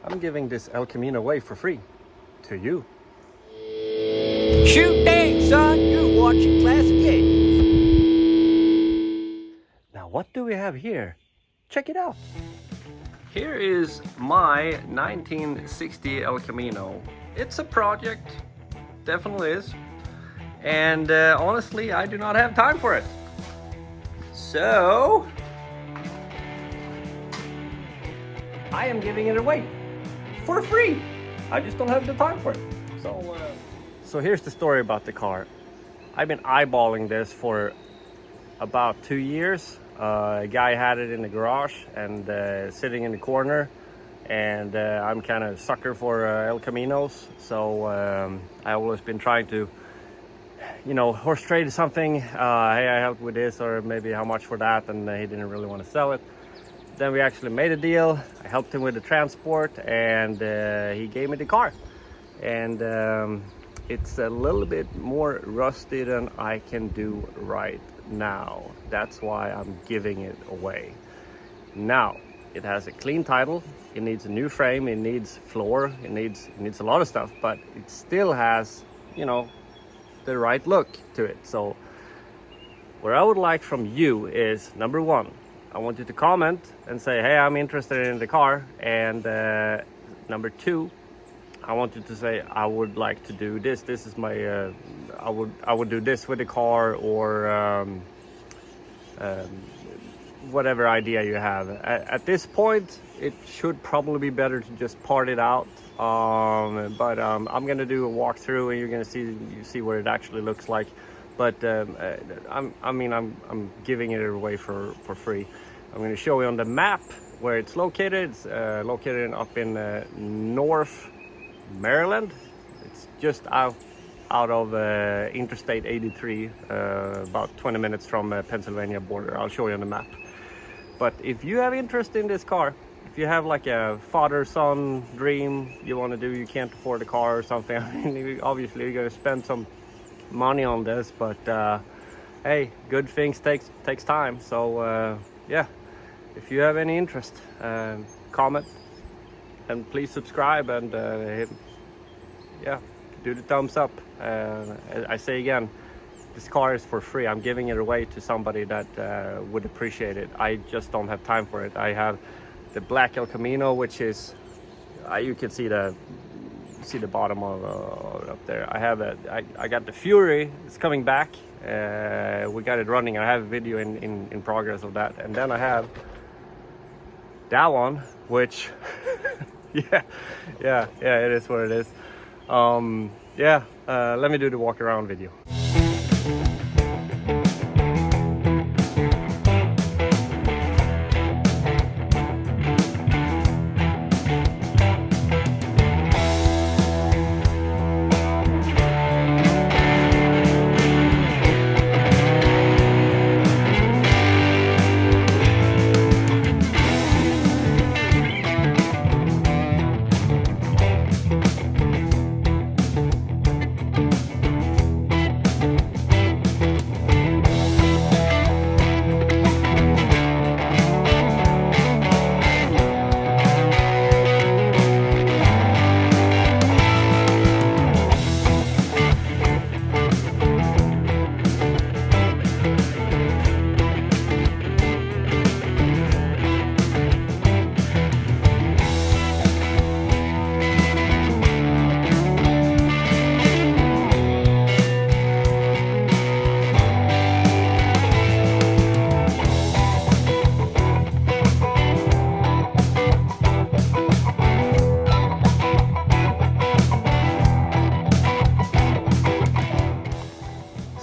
I'm giving this El Camino away for free to you. Shoot dang, son, you're watching Classic Games. Now what do we have here? Check it out. Here is my 1960 El Camino. It's a project, definitely is. And honestly, I do not have time for it. So, I am giving it away for free. I just don't have the time for it. So here's the story about the car. I've been eyeballing this for about 2 years. A guy had it in the garage and sitting in the corner, and I'm kind of a sucker for El Caminos, so I've always been trying to, you know, horse trade something. Hey, I helped with this, or maybe how much for that, and he didn't really want to sell it. Then we actually made a deal. I helped him with the transport, and he gave me the car. And it's a little bit more rusty than I can do right now. That's why I'm giving it away. Now, it has a clean title. It needs a new frame. It needs floor. It needs a lot of stuff, but it still has, you know, the right look to it. So what I would like from you is, number one, I want you to comment and say, hey, I'm interested in the car. And number two, I want you to say, I would like to do this. This is my, I would do this with the car, or whatever idea you have. At this point, it should probably be better to just part it out. But I'm gonna do a walkthrough, and you're gonna see what it actually looks like. But I'm giving it away for free. I'm gonna show you on the map where it's located. It's located up in North Maryland. It's just out of Interstate 83, about 20 minutes from Pennsylvania border. I'll show you on the map. But if you have interest in this car, if you have like a father-son dream you want to do, you can't afford a car or something, I mean, obviously you're going to spend some money on this, but hey, good things takes time. So yeah, if you have any interest, comment, and please subscribe, and yeah, do the thumbs up. I say again, this car is for free. I'm giving it away to somebody that would appreciate it. I just don't have time for it. I have the black El Camino, which is you can see the bottom of up there. I got the Fury. It's coming back. We got it running. I have a video in progress of that, and then I have that one, which yeah, it is what it is. Yeah, let me do the walk around video.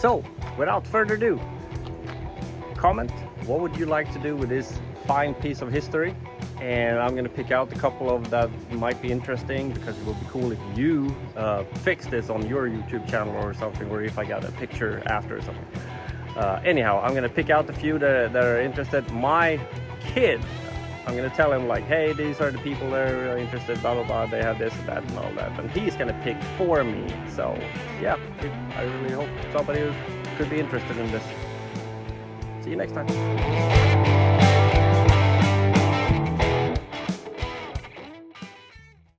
So, without further ado, comment what would you like to do with this fine piece of history, and I'm gonna pick out a couple of that might be interesting, because it would be cool if you fix this on your YouTube channel or something, or if I got a picture after or something. Anyhow, I'm gonna pick out a few that are interested. My kid, I'm gonna tell him like, hey, these are the people that are really interested, blah blah blah, they have this and that and all that, and he's gonna pick for me. So yeah, I really hope somebody could be interested in this. See you next time.